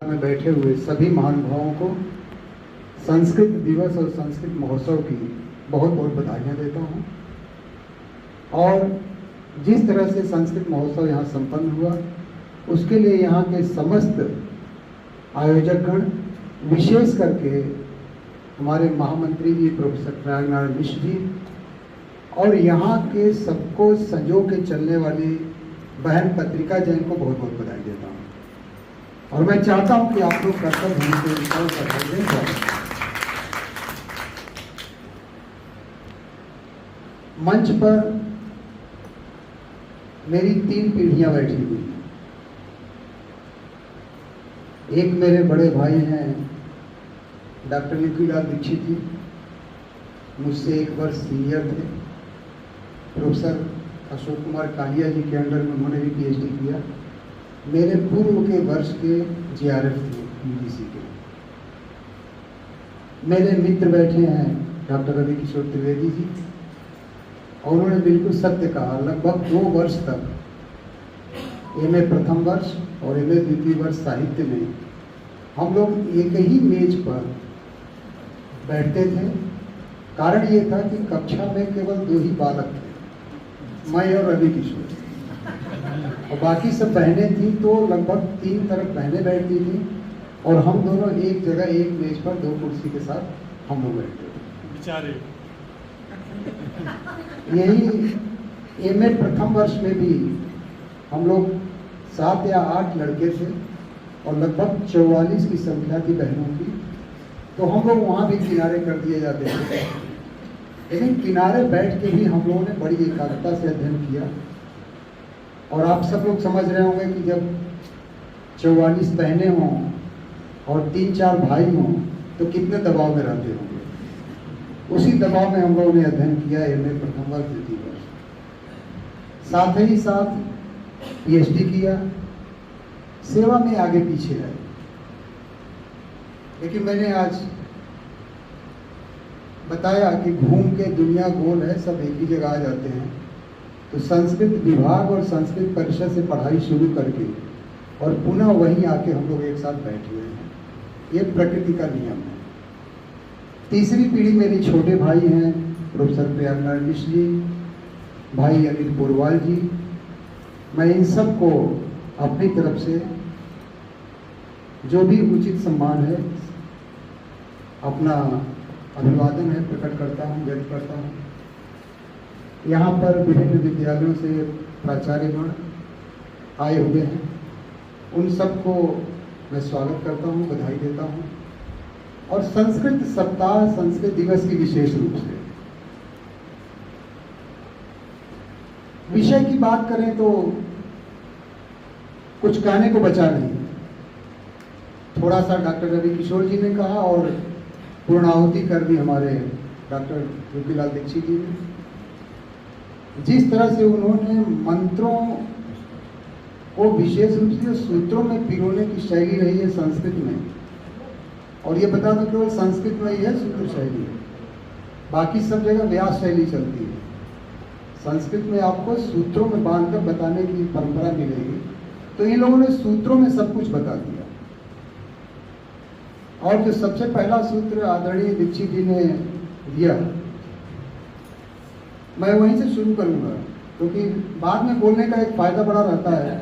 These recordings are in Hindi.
में बैठे हुए सभी महानुभावों को संस्कृत दिवस और संस्कृत महोत्सव की बहुत बहुत बधाइयाँ देता हूँ। और जिस तरह से संस्कृत महोत्सव यहाँ संपन्न हुआ उसके लिए यहाँ के समस्त आयोजकगण, विशेष करके हमारे महामंत्री जी प्रोफेसर प्रयागनारायण मिश्र जी और यहाँ के सबको संजो के चलने वाली बहन पत्रिका जैन को बहुत बहुत बधाई देता हूँ। और मैं चाहता हूँ कि आप लोग कर्तव्य होने से बधाई दें। मंच पर मेरी 3 पीढ़ियां बैठी हुई हैं। एक मेरे बड़े भाई हैं डॉक्टर निखिल दीक्षित जी, मुझसे 1 वर्ष सीनियर थे। प्रोफेसर अशोक कुमार कालिया जी के अंडर में उन्होंने भी पीएचडी किया। मेरे पूर्व के वर्ष के जीआरएफ थे यूजीसी के। मेरे मित्र बैठे हैं डॉक्टर रवि किशोर त्रिवेदी जी, और उन्होंने बिल्कुल सत्य कहा। लगभग 2 वर्ष तक एमए प्रथम वर्ष और एमए द्वितीय वर्ष साहित्य में हम लोग एक ही मेज पर बैठते थे। कारण ये था कि कक्षा में केवल 2 ही बालक थे, मैं और रवि किशोर, और बाकी सब बहनें थी। तो लगभग 3 तरफ बहनें बैठती थी और हम दोनों एक जगह एक मेज पर 2 कुर्सी के साथ हम लोग बैठते थे बेचारे। यही एमए प्रथम वर्ष में भी हम लोग 7 या 8 लड़के थे और लगभग 44 की संख्या थी बहनों की। तो हम लोग वहाँ भी किनारे कर दिए जाते थे, लेकिन किनारे बैठ के भी हम लोगों ने बड़ी एकाग्रता से अध्ययन किया। और आप सब लोग समझ रहे होंगे कि जब 44 बहनें हों और 3-4 भाई हों तो कितने दबाव में रहते होंगे। उसी दबाव में हम लोगों ने अध्ययन किया एमए प्रथम वर्ष द्वितीय वर्ष, साथ ही साथ पीएचडी किया। सेवा में आगे पीछे रहे, लेकिन मैंने आज बताया कि घूम के दुनिया गोल है, सब एक ही जगह आ जाते हैं। तो संस्कृत विभाग और संस्कृत परिषद से पढ़ाई शुरू करके और पुनः वहीं आके हम लोग एक साथ बैठे हुए हैं। ये प्रकृति का नियम है। तीसरी पीढ़ी मेरी छोटे भाई हैं प्रोफेसर प्रयागनारायण मिश्र जी, भाई अनिल पोरवाल जी। मैं इन सब को अपनी तरफ से जो भी उचित सम्मान है, अपना अभिवादन है प्रकट करता हूँ, व्यक्त करता हूँ। यहाँ पर विभिन्न विद्यालयों से प्राचार्यगण आए हुए हैं, उन सबको मैं स्वागत करता हूँ, बधाई देता हूँ। और संस्कृत सप्ताह, संस्कृत दिवस की विशेष रूप से विषय की बात करें तो कुछ कहने को बचा नहीं। थोड़ा सा डॉक्टर रवि किशोर जी ने कहा और पूर्णाहुति कर दी हमारे डॉक्टर निखिल दीक्षित जी ने। जिस तरह से उन्होंने मंत्रों को विशेष रूप से सूत्रों में पिरोने की शैली रही है संस्कृत में, और ये बता दो केवल संस्कृत में ही है सूत्र शैली, बाकी सब जगह व्यास शैली चलती है। संस्कृत में आपको सूत्रों में बांधकर बताने की परंपरा मिलेगी। तो इन लोगों ने सूत्रों में सब कुछ बता दिया। और जो सबसे पहला सूत्र आदरणीय दीक्षित जी ने दिया, मैं वहीं से शुरू करूंगा, क्योंकि बाद में बोलने का एक फायदा बड़ा रहता है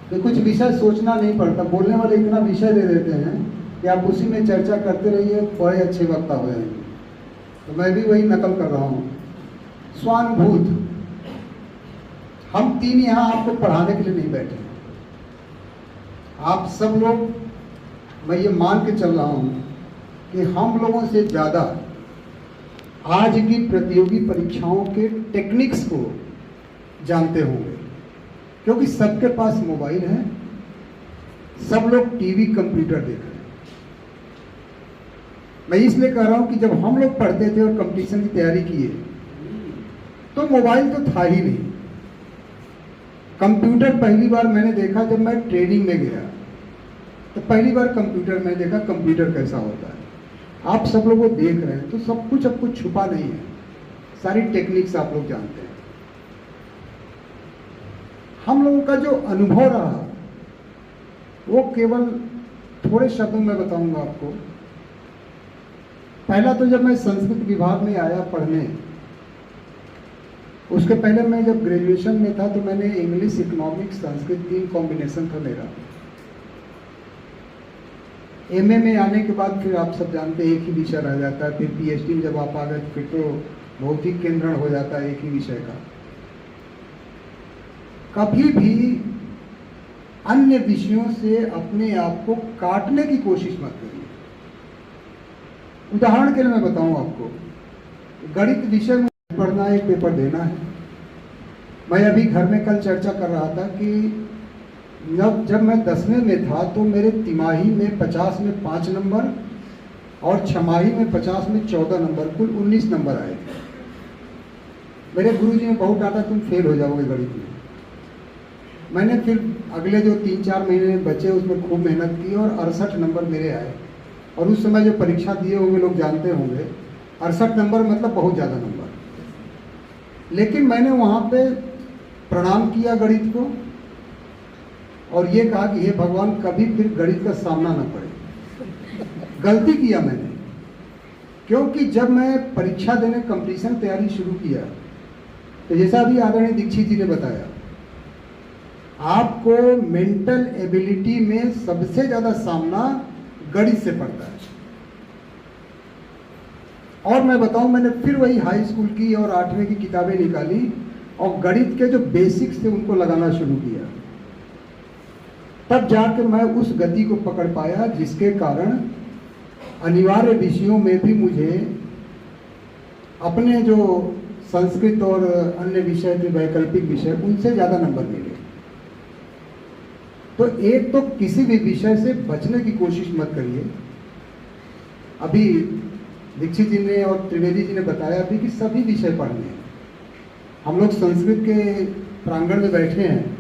कि कुछ विषय सोचना नहीं पड़ता। बोलने वाले इतना विषय दे देते हैं कि आप उसी में चर्चा करते रहिए, बड़े अच्छे वक्ता हो जाएंगे। तो मैं भी वही नकल कर रहा हूँ। स्वानुभूत। हम 3 यहाँ आपको पढ़ाने के लिए नहीं बैठे। आप सब लोग, मैं ये मान के चल रहा हूँ कि हम लोगों से ज़्यादा आज की प्रतियोगी परीक्षाओं के टेक्निक्स को जानते होंगे, क्योंकि सबके पास मोबाइल है, सब लोग टीवी कंप्यूटर देख रहे हैं। मैं इसलिए कह रहा हूं कि जब हम लोग पढ़ते थे और कंपटीशन की तैयारी किए तो मोबाइल तो था ही नहीं। कंप्यूटर पहली बार मैंने देखा जब मैं ट्रेनिंग में गया, तो पहली बार कंप्यूटर मैंने देखा, कंप्यूटर कैसा होता है। आप सब लोग वो देख रहे हैं, तो सब कुछ अब कुछ छुपा नहीं है, सारी टेक्निक्स आप लोग जानते हैं। हम लोगों का जो अनुभव रहा वो केवल थोड़े शब्दों में बताऊंगा आपको। पहला तो जब मैं संस्कृत विभाग में आया पढ़ने, उसके पहले मैं जब ग्रेजुएशन में था तो मैंने इंग्लिश, इकोनॉमिक्स, संस्कृत 3 कॉम्बिनेशन था मेरा। एमए में आने के बाद फिर आप सब जानते हैं एक ही विषय रह जाता है, फिर पीएचडी में जब आप आ गए फिर तो बहुत ही केंद्रण हो जाता है एक ही विषय का। कभी भी अन्य विषयों से अपने आप को काटने की कोशिश मत करिए। उदाहरण के लिए मैं बताऊं आपको, गणित विषय में पढ़ना है, एक पेपर देना है। मैं अभी घर में कल चर्चा कर रहा था कि जब मैं 10वें में था तो मेरे तिमाही में 50 में 5 नंबर और छमाही में 50 में 14 नंबर, कुल 19 नंबर आए थे। मेरे गुरुजी ने बहुत डांटा, तुम फेल हो जाओगे गणित में। मैंने फिर अगले जो 3-4 महीने बचे उसमें खूब मेहनत की और 68 नंबर मेरे आए। और उस समय जो परीक्षा दिए होंगे लोग जानते होंगे, 68 नंबर मतलब बहुत ज़्यादा नंबर। लेकिन मैंने वहाँ पे प्रणाम किया गणित को और ये कहा कि हे भगवान, कभी फिर गणित का सामना न पड़े। गलती किया मैंने, क्योंकि जब मैं परीक्षा देने कंपटीशन तैयारी शुरू किया तो जैसा अभी आदरणीय दीक्षित जी ने बताया, आपको मेंटल एबिलिटी में सबसे ज़्यादा सामना गणित से पड़ता है। और मैं बताऊं, मैंने फिर वही हाई स्कूल की और 8वीं की किताबें निकाली और गणित के जो बेसिक्स थे उनको लगाना शुरू किया। तब जाके मैं उस गति को पकड़ पाया जिसके कारण अनिवार्य विषयों में भी मुझे अपने जो संस्कृत और अन्य विषय थे, वैकल्पिक विषय, उनसे ज़्यादा नंबर मिले। तो एक तो किसी भी विषय से बचने की कोशिश मत करिए। अभी दीक्षित जी ने और त्रिवेदी जी ने बताया भी कि सभी विषय पढ़ने हैं। हम लोग संस्कृत के प्रांगण में बैठे हैं,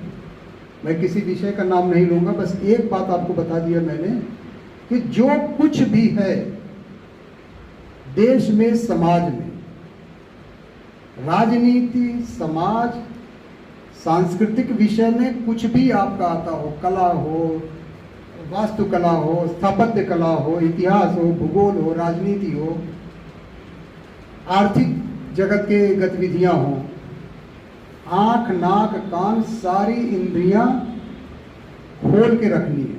मैं किसी विषय का नाम नहीं लूँगा, बस एक बात आपको बता दिया मैंने कि जो कुछ भी है देश में, समाज में, राजनीति, समाज, सांस्कृतिक विषय में कुछ भी आपका आता हो, कला हो, वास्तुकला हो, स्थापत्य कला हो, इतिहास हो, भूगोल हो, राजनीति हो, आर्थिक जगत के गतिविधियां हो, आंख, नाक, कान, सारी इंद्रियां खोल के रखनी है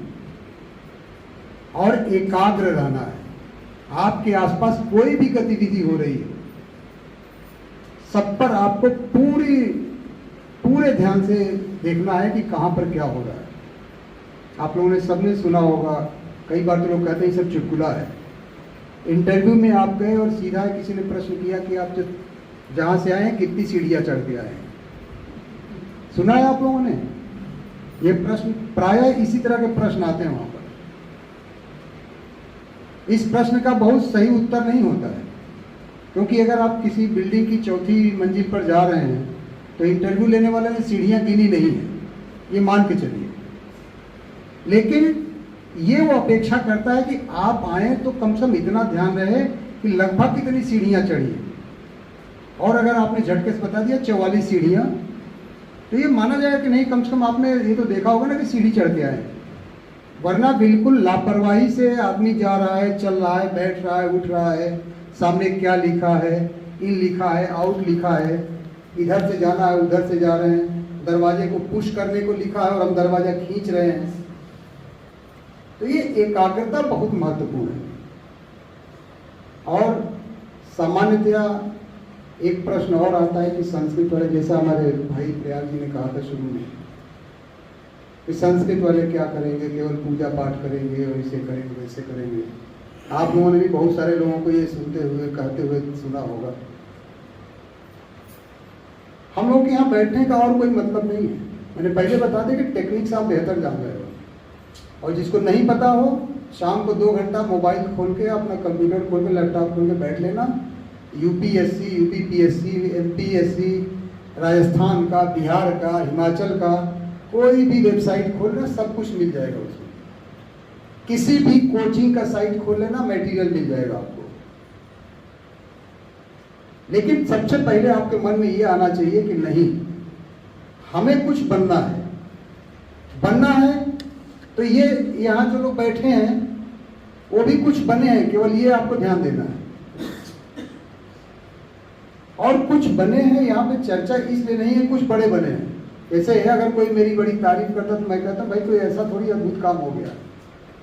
और एकाग्र रहना है। आपके आसपास कोई भी गतिविधि हो रही है, सब पर आपको पूरे ध्यान से देखना है कि कहां पर क्या हो रहा है। आप लोगों ने सबने सुना होगा, कई बार तो लोग कहते हैं सब चुटकुला है। इंटरव्यू में आप गए और सीधा किसी ने प्रश्न किया कि आप जहां से आए हैं कितनी सीढ़ियां चढ़ के आए हैं। सुना है आप लोगों ने? ये प्रश्न प्रायः इसी तरह के प्रश्न आते हैं वहां पर। इस प्रश्न का बहुत सही उत्तर नहीं होता है, क्योंकि अगर आप किसी बिल्डिंग की 4थी मंजिल पर जा रहे हैं तो इंटरव्यू लेने वाले ने सीढ़ियां गिनी नहीं है, ये मान के चलिए। लेकिन ये वो अपेक्षा करता है कि आप आए तो कम से कम इतना ध्यान रहे कि लगभग कितनी सीढ़ियां चढ़ी है। और अगर आपने झटके से बता दिया 44 सीढ़ियां, तो ये माना जाएगा कि नहीं, कम से कम आपने ये तो देखा होगा ना कि सीढ़ी चढ़ के आए। वरना बिल्कुल लापरवाही से आदमी जा रहा है, चल रहा है, बैठ रहा है, उठ रहा है, सामने क्या लिखा है, इन लिखा है, आउट लिखा है, इधर से जाना है, उधर से जा रहे हैं, दरवाजे को पुश करने को लिखा है और हम दरवाजा खींच रहे हैं। तो ये एकाग्रता बहुत महत्वपूर्ण है। और सामान्यतया एक प्रश्न और आता है कि संस्कृत वाले, जैसा हमारे भाई प्रयाग जी ने कहा था शुरू में, कि संस्कृत वाले क्या करेंगे, केवल पूजा पाठ करेंगे और इसे करेंगे वैसे करेंगे। आप लोगों ने भी बहुत सारे लोगों को ये सुनते हुए, कहते हुए सुना होगा। हम लोग के यहाँ बैठने का और कोई मतलब नहीं है। मैंने पहले बता दें कि टेक्निक्स आप बेहतर जान रहे हो, और जिसको नहीं पता हो शाम को 2 घंटा मोबाइल खोल के, अपना कंप्यूटर खोल के, लैपटॉप खोल के बैठ लेना। यूपीएससी, यूपीपीएससी, एमपीएससी, राजस्थान का, बिहार का, हिमाचल का कोई भी वेबसाइट खोल लेना, सब कुछ मिल जाएगा उसमें। किसी भी कोचिंग का साइट खोल लेना, मटेरियल मिल जाएगा आपको। लेकिन सबसे पहले आपके मन में ये आना चाहिए कि नहीं, हमें कुछ बनना है। बनना है तो ये यहाँ जो लोग बैठे हैं वो भी कुछ बने हैं, केवल ये आपको ध्यान देना है। और कुछ बने हैं, यहाँ पे चर्चा इसलिए नहीं है, कुछ बड़े बने हैं। ऐसे है, अगर कोई मेरी बड़ी तारीफ करता तो मैं कहता भाई कोई ऐसा थोड़ी अद्भुत काम हो गया।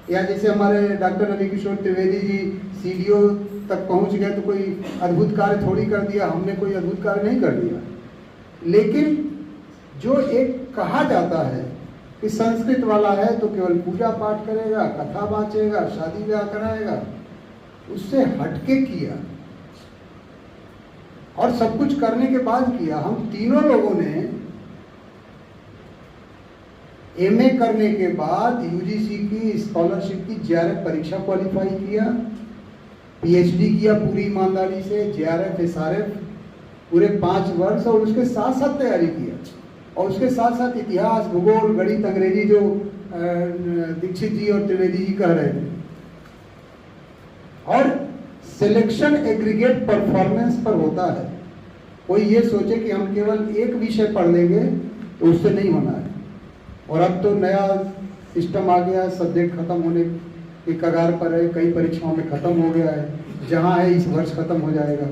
या जैसे हमारे डॉक्टर नंदकिशोर त्रिवेदी जी सीडीओ तक पहुंच गए तो कोई अद्भुत कार्य थोड़ी कर दिया, हमने कोई अद्भुत कार्य नहीं कर दिया। लेकिन जो एक कहा जाता है कि संस्कृत वाला है तो केवल पूजा पाठ करेगा, कथा बाँचेगा, शादी ब्याह कराएगा, उससे हटके किया और सब कुछ करने के बाद किया। हम तीनों लोगों ने एमए करने के बाद यूजीसी की स्कॉलरशिप की जेआरएफ परीक्षा क्वालिफाई किया, पीएचडी किया पूरी ईमानदारी से, जेआरएफ एसआरएफ पूरे 5 वर्ष, और उसके साथ साथ तैयारी किया, और उसके साथ साथ इतिहास, भूगोल, गणित, अंग्रेजी जो दीक्षित जी और त्रिवेदी जी कह रहे थे। और सिलेक्शन एग्रीगेट परफॉर्मेंस पर होता है। कोई ये सोचे कि हम केवल एक विषय पढ़ लेंगे तो उससे नहीं होना है। और अब तो नया सिस्टम आ गया, सब्जेक्ट खत्म होने के कगार पर है, कई परीक्षाओं में खत्म हो गया है, जहाँ है इस वर्ष खत्म हो जाएगा।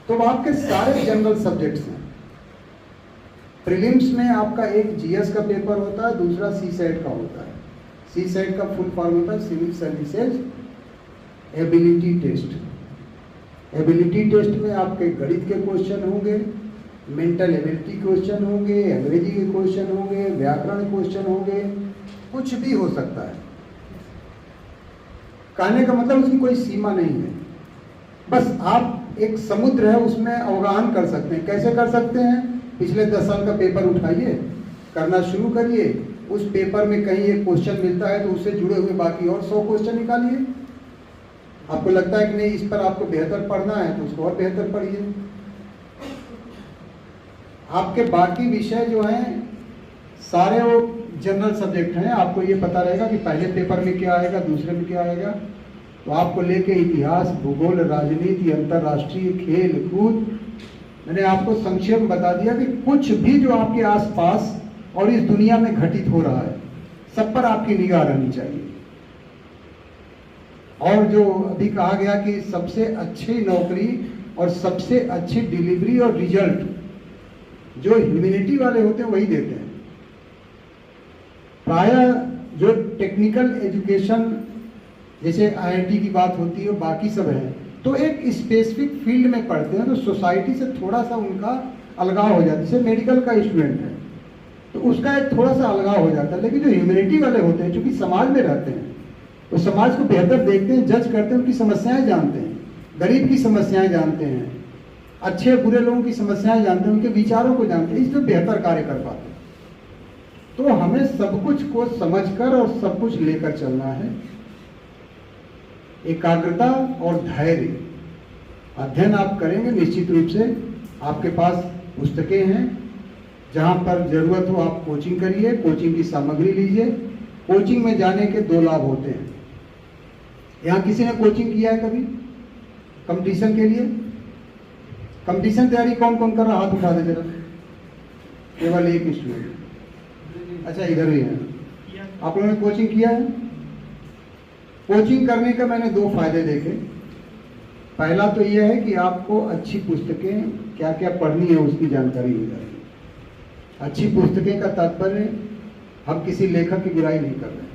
तो आपके सारे जनरल सब्जेक्ट्स हैं। प्रीलिम्स में आपका एक जीएस का पेपर होता है, दूसरा सीसेट का होता है। सीसेट का फुल फॉर्म होता है civil services ability test. Ability test में आपके गणित के क्वेश्चन होंगे, मेंटल एबिलिटी क्वेश्चन होंगे, अंग्रेजी के क्वेश्चन होंगे, व्याकरण क्वेश्चन होंगे, कुछ भी हो सकता है। कहने का मतलब उसकी कोई सीमा नहीं है। बस आप एक समुद्र है उसमें अवगाहन कर सकते हैं। कैसे कर सकते हैं? पिछले 10 साल का पेपर उठाइए, करना शुरू करिए, उस पेपर में कहीं एक क्वेश्चन मिलता है तो उससे जुड़े हुए बाकी और 100 क्वेश्चन निकालिए। आपको लगता है कि नहीं इस पर आपको बेहतर पढ़ना है तो उसको और बेहतर पढ़िए। आपके बाकी विषय जो हैं सारे वो जनरल सब्जेक्ट हैं। आपको ये पता रहेगा कि पहले पेपर में क्या आएगा, दूसरे में क्या आएगा। तो आपको लेके इतिहास, भूगोल, राजनीति, अंतर्राष्ट्रीय खेल कूद, मैंने आपको संक्षेप में बता दिया कि कुछ भी जो आपके आसपास और इस दुनिया में घटित हो रहा है सब पर आपकी निगाह रहनी चाहिए। और जो अभी कहा गया कि सबसे अच्छी नौकरी और सबसे अच्छी डिलीवरी और रिजल्ट जो ह्यूमैनिटी वाले होते हैं वही देते हैं। प्रायः जो टेक्निकल एजुकेशन जैसे आईआईटी की बात होती है, बाकी सब है, तो एक स्पेसिफिक फील्ड में पढ़ते हैं तो सोसाइटी से थोड़ा सा उनका अलगाव हो जाता है। जैसे मेडिकल का स्टूडेंट है तो उसका एक थोड़ा सा अलगाव हो जाता है। लेकिन जो ह्यूमैनिटी वाले होते हैं, चूंकि समाज में रहते हैं, तो समाज को बेहतर देखते हैं, जज करते हैं, उनकी समस्याएं जानते हैं, गरीब की समस्याएं जानते हैं, अच्छे बुरे लोगों की समस्याएं जानते हैं, उनके विचारों को जानते हैं, इसमें बेहतर कार्य कर पाते हैं। तो हमें सब कुछ को समझकर और सब कुछ लेकर चलना है। एकाग्रता और धैर्य, अध्ययन आप करेंगे निश्चित रूप से। आपके पास पुस्तकें हैं, जहां पर जरूरत हो आप कोचिंग करिए, कोचिंग की सामग्री लीजिए। कोचिंग में जाने के 2 लाभ होते हैं। यहाँ किसी ने कोचिंग किया है कभी कंपटीशन के लिए? कंपटीशन तैयारी कौन कौन कर रहा, हाथ उठा दे जरा। केवल एक स्टूडेंट, अच्छा इधर ही है। आप लोगों ने कोचिंग किया है? कोचिंग करने का मैंने 2 फायदे देखे। पहला तो यह है कि आपको अच्छी पुस्तकें क्या क्या पढ़नी है उसकी जानकारी हो जाएगी। अच्छी पुस्तकें का तात्पर्य हम किसी लेखक की बुराई नहीं कर रहे,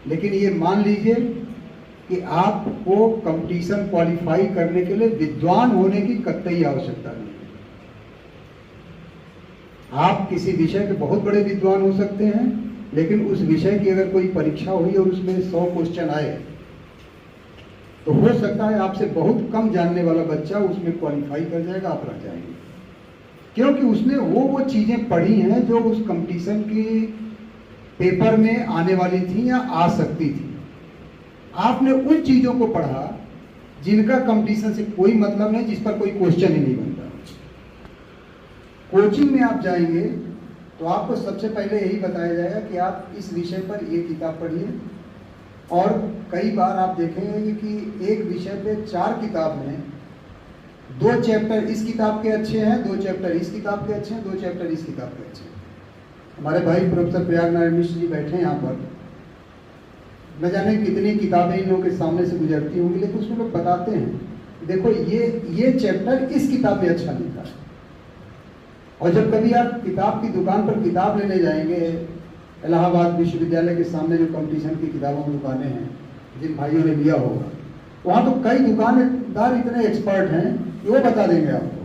लेकिन ये मान लीजिए कि आपको कंपटीशन क्वालिफाई करने के लिए विद्वान होने की कतई आवश्यकता नहीं है। आप किसी विषय के बहुत बड़े विद्वान हो सकते हैं, लेकिन उस विषय की अगर कोई परीक्षा हुई और उसमें 100 क्वेश्चन आए तो हो सकता है आपसे बहुत कम जानने वाला बच्चा उसमें क्वालिफाई कर जाएगा, आप रह जाएंगे, क्योंकि उसने वो चीजें पढ़ी हैं जो उस कंपटीशन के पेपर में आने वाली थी या आ सकती थी। आपने उन चीजों को पढ़ा जिनका कंपटीशन से कोई मतलब नहीं, जिस पर कोई क्वेश्चन ही नहीं बनता। कोचिंग में आप जाएंगे तो आपको सबसे पहले यही बताया जाएगा कि आप इस विषय पर ये किताब पढ़िए। और कई बार आप देखेंगे कि एक विषय पे 4 किताब में 2 चैप्टर इस किताब के अच्छे हैं, 2 चैप्टर इस किताब के अच्छे हैं, 2 चैप्टर इस किताब के अच्छे हैं। हमारे भाई प्रोफेसर प्रयाग नारायण मिश्र जी बैठे हैं यहाँ पर, न जाने कितनी किताबें इन लोगों के सामने से गुजरती होंगी, लेकिन उसमें लोग बताते हैं देखो ये चैप्टर इस किताब में अच्छा लिखा है। और जब कभी आप किताब की दुकान पर किताब लेने जाएंगे, इलाहाबाद विश्वविद्यालय के सामने जो कंपटीशन की किताबों की दुकानें हैं, जिन भाइयों ने लिया होगा, वहाँ तो कई दुकानदार इतने एक्सपर्ट हैं कि वो बता देंगे आपको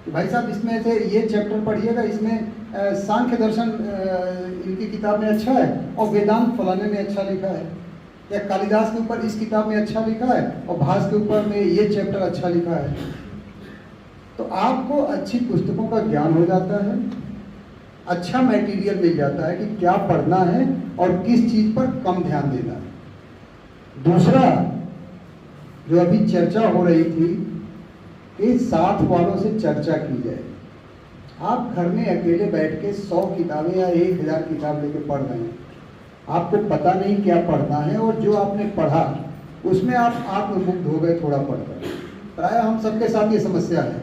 कि भाई साहब इसमें से ये चैप्टर पढ़िएगा, इसमें सांख्य दर्शन इनकी किताब में अच्छा है और वेदांत फलाने में अच्छा लिखा है, या कालिदास के ऊपर इस किताब में अच्छा लिखा है और भास के ऊपर में ये चैप्टर अच्छा लिखा है। तो आपको अच्छी पुस्तकों का ज्ञान हो जाता है, अच्छा मटेरियल मिल जाता है कि क्या पढ़ना है और किस चीज पर कम ध्यान देना है। दूसरा जो अभी चर्चा हो रही थी कि साथ वालों से चर्चा की जाए। आप घर में अकेले बैठ के 100 किताबें या 1000 किताब लेके पढ़ रहे हैं, आपको पता नहीं क्या पढ़ना है, और जो आपने पढ़ा उसमें आप आत्ममुग्ध हो गए थोड़ा पढ़कर। प्राय हम सबके साथ ये समस्या है,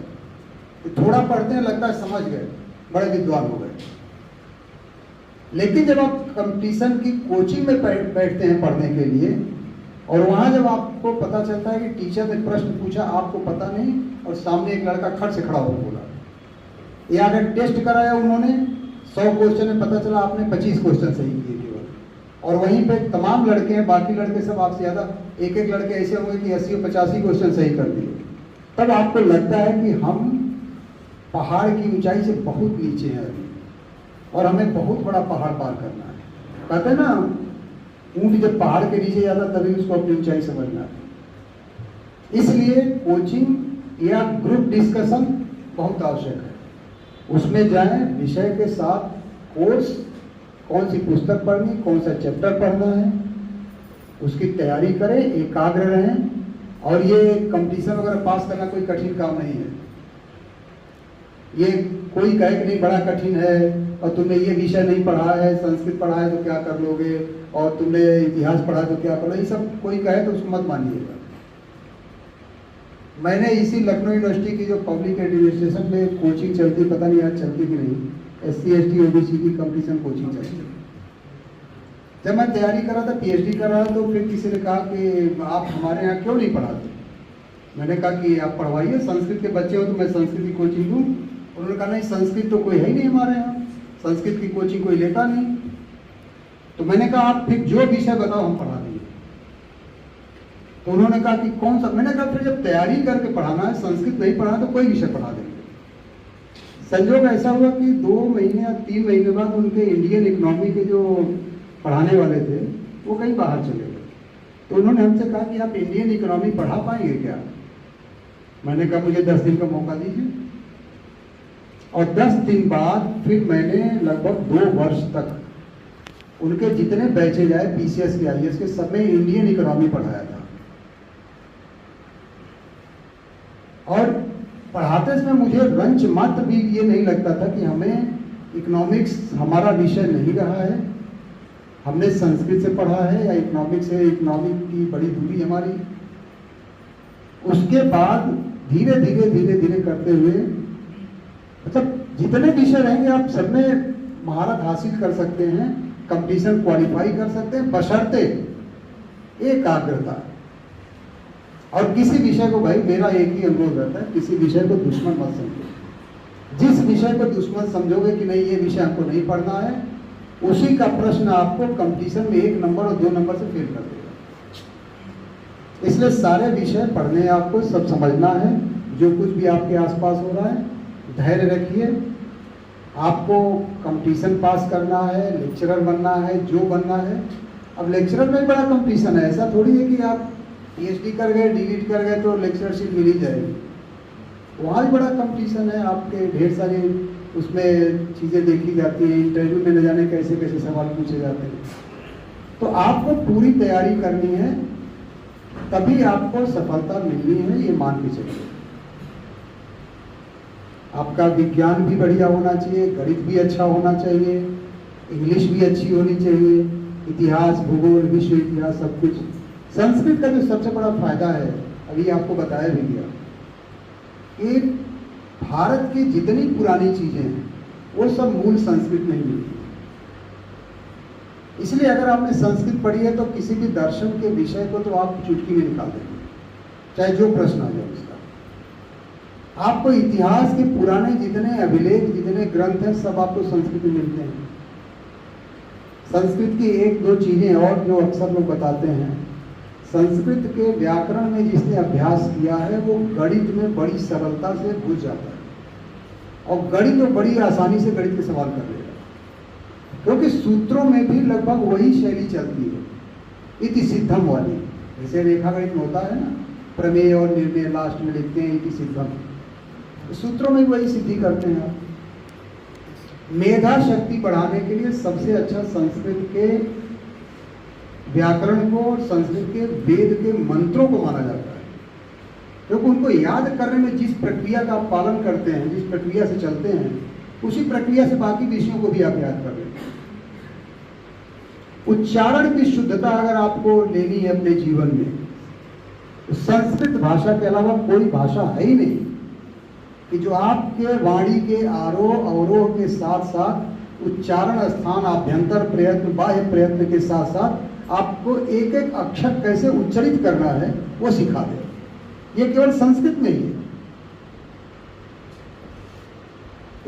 थोड़ा पढ़ते हैं लगता है समझ गए, बड़े विद्वान हो गए। लेकिन जब आप कंपटीशन की कोचिंग में बैठते हैं पढ़ने के लिए, और वहाँ जब आपको पता चलता है कि टीचर ने प्रश्न पूछा, आपको पता नहीं, और सामने एक लड़का खट से खड़ा होकर बोला, या अगर टेस्ट कराया उन्होंने 100 क्वेश्चन में पता चला आपने 25 क्वेश्चन सही किए केवल, और वहीं पे तमाम लड़के हैं, बाकी लड़के सब आपसे ज़्यादा, एक एक लड़के ऐसे होंगे कि 80 और 85 क्वेश्चन सही कर दिए, तब आपको लगता है कि हम पहाड़ की ऊंचाई से बहुत नीचे हैं और हमें बहुत बड़ा पहाड़ पार करना है। कहते हैं ना, ऊंट जब पहाड़ के नीचे जाता तभी उसको अपनी ऊंचाई समझना है। इसलिए कोचिंग या ग्रुप डिस्कशन बहुत आवश्यक है। उसमें जाएं, विषय के साथ कोर्स, कौन सी पुस्तक पढ़नी, कौन सा चैप्टर पढ़ना है, उसकी तैयारी करें, एकाग्र रहें। और ये कंपटीशन वगैरह पास करना कोई कठिन काम नहीं है। ये कोई कहे कि नहीं बड़ा कठिन है और तुमने ये विषय नहीं पढ़ा है, संस्कृत पढ़ा है तो क्या कर लोगे, और तुमने इतिहास पढ़ा तो क्या करोगे, ये सब कोई कहे तो उसको मत मानिएगा। मैंने इसी लखनऊ यूनिवर्सिटी की जो पब्लिक एडमिनिस्ट्रेशन में कोचिंग चलती, पता नहीं आज चलती कि नहीं, SC ST OBC की कंपटीशन कोचिंग चलती। जब मैं तैयारी कर रहा था, PhD कर रहा था, तो फिर किसी ने कहा कि आप हमारे यहाँ क्यों नहीं पढ़ाते। मैंने कहा कि आप पढ़वाइए, संस्कृत के बच्चे हो तो मैं संस्कृत की कोचिंग दूँ। उन्होंने कहा नहीं, संस्कृत तो कोई है ही नहीं हमारे यहाँ, संस्कृत की कोचिंग कोई लेता नहीं। तो मैंने कहा आप फिर जो विषय बताओ हम पढ़ा देंगे। तो उन्होंने कहा कि कौन सा, मैंने कहा फिर जब तैयारी करके पढ़ाना है, संस्कृत नहीं पढ़ाना तो कोई विषय पढ़ा देंगे। संयोग ऐसा हुआ कि 2 महीने या 3 महीने बाद उनके इंडियन इकोनॉमी के जो पढ़ाने वाले थे वो कहीं बाहर चले गए। तो उन्होंने हमसे कहा कि आप इंडियन इकोनॉमी पढ़ा पाएंगे क्या। मैंने कहा मुझे 10 दिन का मौका दीजिए। और 10 दिन बाद फिर मैंने लगभग 2 वर्ष तक उनके जितने बैचेज आए PCS के IAS के, सब में इंडियन इकोनॉमी पढ़ाया था। और पढ़ाते समय मुझे रंच मात्र भी ये नहीं लगता था कि हमें इकोनॉमिक्स हमारा विषय नहीं रहा है, हमने संस्कृत से पढ़ा है या इकोनॉमिक्स से इकोनॉमिक की बड़ी दूरी हमारी। उसके बाद धीरे धीरे करते हुए, मतलब जितने विषय रहेंगे आप सब में महारत हासिल कर सकते हैं, कंपटीशन क्वालिफाई कर सकते हैं, बशर्ते एकाग्रता। और किसी विषय को, भाई मेरा एक ही अनुरोध रहता है, किसी विषय को दुश्मन मत समझो। जिस विषय को दुश्मन समझोगे कि नहीं ये विषय आपको नहीं पढ़ना है, उसी का प्रश्न आपको कंपटीशन में 1 नंबर और 2 नंबर से फेल कर देगा। इसलिए सारे विषय पढ़ने आपको, सब समझना है। जो कुछ भी आपके आसपास हो रहा है, धैर्य रखिए। आपको कंपटीशन पास करना है, लेक्चरर बनना है, जो बनना है। अब लेक्चरर में बड़ा कंपटीशन है, ऐसा थोड़ी है कि आप PhD कर गए, DLED कर गए तो लेक्चरशिप मिल ही जाएगी। वहाँ भी बड़ा कंपटीशन है, आपके ढेर सारी उसमें चीज़ें देखी जाती हैं, इंटरव्यू में न जाने कैसे कैसे सवाल पूछे जाते हैं। तो आपको पूरी तैयारी करनी है, तभी आपको सफलता मिलनी है, ये मान के चलिए। आपका विज्ञान भी बढ़िया होना चाहिए, गणित भी अच्छा होना चाहिए, इंग्लिश भी अच्छी होनी चाहिए, इतिहास, भूगोल, विश्व इतिहास, सब कुछ। संस्कृत का जो सबसे बड़ा फायदा है, अभी आपको बताया भी गया कि भारत की जितनी पुरानी चीज़ें हैं वो सब मूल संस्कृत में ही मिलती है। इसलिए अगर आपने संस्कृत पढ़ी है तो किसी भी दर्शन के विषय को तो आप चुटकी में निकाल देंगे, चाहे जो प्रश्न आ जाए उसका। आपको इतिहास के पुराने जितने अभिलेख, जितने ग्रंथ हैं, सब आपको संस्कृत में मिलते हैं। संस्कृत की एक दो चीजें और जो अक्सर लोग बताते हैं, संस्कृत के व्याकरण में जिसने अभ्यास किया है वो गणित में बड़ी सरलता से घुस जाता है, और गणित तो बड़ी आसानी से गणित के सवाल कर लेगा, क्योंकि सूत्रों में भी लगभग वही शैली चलती है, इति सिद्धम वाली। जैसे रेखा गणित में होता है ना, प्रमेय और निर्णय लास्ट में लिखते हैं इति सिद्धम, सूत्रों में वही सिद्धि करते हैं आप। मेधा शक्ति बढ़ाने के लिए सबसे अच्छा संस्कृत के व्याकरण को और संस्कृत के वेद के मंत्रों को माना जाता है, क्योंकि उनको याद करने में जिस प्रक्रिया का आप पालन करते हैं, जिस प्रक्रिया से चलते हैं, उसी प्रक्रिया से बाकी विषयों को भी आप याद कर लेते हैं। उच्चारण की शुद्धता अगर आपको लेनी है अपने जीवन में, तो संस्कृत भाषा के अलावा कोई भाषा है ही नहीं कि जो आपके वाणी के आरोह अवरोह के साथ साथ उच्चारण स्थान, आभ्यंतर प्रयत्न, बाह्य प्रयत्न के साथ साथ आपको एक एक अक्षर कैसे उच्चरित करना है वो सिखा दे। ये केवल संस्कृत में ही है।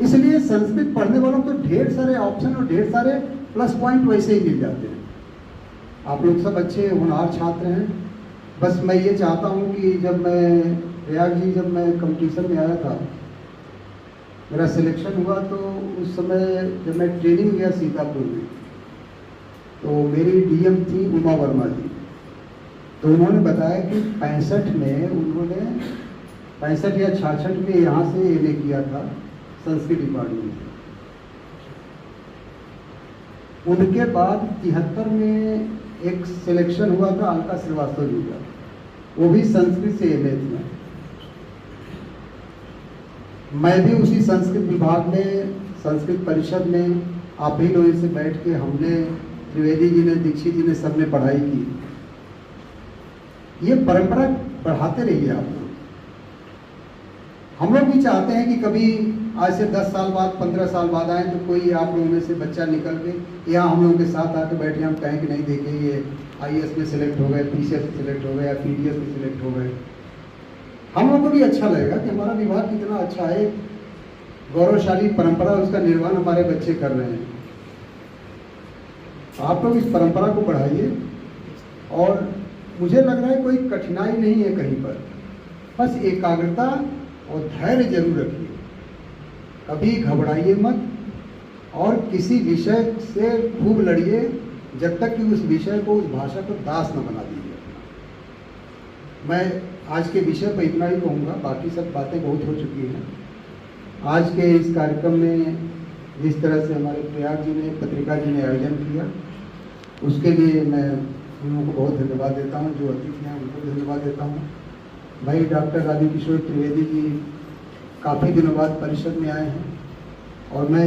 इसलिए संस्कृत पढ़ने वालों को ढेर सारे ऑप्शन और ढेर सारे प्लस पॉइंट वैसे ही मिल जाते हैं। आप लोग सब अच्छे होनहार छात्र हैं। बस मैं ये चाहता हूँ कि जब मैं कंपटीशन में आया था, मेरा सिलेक्शन हुआ, तो उस समय जब मैं ट्रेनिंग गया सीतापुर में, तो मेरी डीएम थी उमा वर्मा जी। तो उन्होंने बताया कि 65 में उन्होंने 65 या 66 में यहाँ से एमए किया था संस्कृत डिपार्टमेंट से। उनके बाद 73 में एक सिलेक्शन हुआ था अलका श्रीवास्तव जी का, वो भी संस्कृत से एमए थी। मैं भी उसी संस्कृत विभाग में, संस्कृत परिषद में आप ही लोगों से बैठ के हमने, त्रिवेदी जी ने, दीक्षित जी ने, सबने पढ़ाई की। ये परंपरा बढ़ाते रहिए आप लोग। हम लोग भी चाहते हैं कि कभी आज से 10 साल बाद, 15 साल बाद आए तो कोई आप लोगों में से बच्चा निकल के यहाँ हम लोगों के साथ आके बैठे, हम कहें कि नहीं देखिए ये आईएएस में सिलेक्ट हो गए, पीसीएस में सिलेक्ट हो गए या पीडीएस में सिलेक्ट हो गए। हम लोग को भी अच्छा लगेगा कि हमारा विभाग कितना अच्छा है, गौरवशाली परंपरा, उसका निर्वहन हमारे बच्चे कर रहे हैं। आप लोग इस परंपरा को बढ़ाइए, और मुझे लग रहा है कोई कठिनाई नहीं है कहीं पर, बस एकाग्रता और धैर्य जरूर रखिए, कभी घबराइए मत, और किसी विषय से खूब लड़िए जब तक कि उस विषय को, उस भाषा को दास न बना दीजिए। मैं आज के विषय पर इतना ही कहूँगा, बाकी सब बातें बहुत हो चुकी हैं। आज के इस कार्यक्रम में जिस तरह से हमारे प्रयाग जी ने, पत्रिका जी ने आयोजन किया, उसके लिए मैं उन लोगों को बहुत धन्यवाद देता हूँ। जो अतिथि हैं उनको भी धन्यवाद देता हूँ। भाई डॉक्टर राधी किशोर त्रिवेदी जी काफ़ी दिनों बाद परिषद में आए हैं, और मैं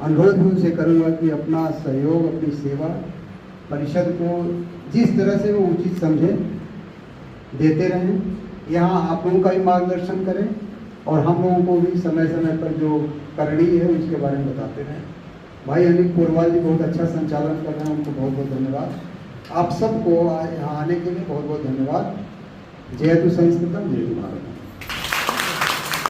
अनुरोध भी उनसे करूँगा कि अपना सहयोग, अपनी सेवा परिषद को जिस तरह से वो उचित समझे देते रहें। यहाँ आप लोगों का भी मार्गदर्शन करें, और हम लोगों को भी समय समय पर जो करनी है उसके बारे में बताते रहें। भाई अनिल पोरवाल जी बहुत अच्छा संचालन कर रहे हैं, उनको बहुत बहुत धन्यवाद। आप सबको यहाँ आने के लिए बहुत बहुत धन्यवाद। जय तु संस्कृतम, जय तु भारत।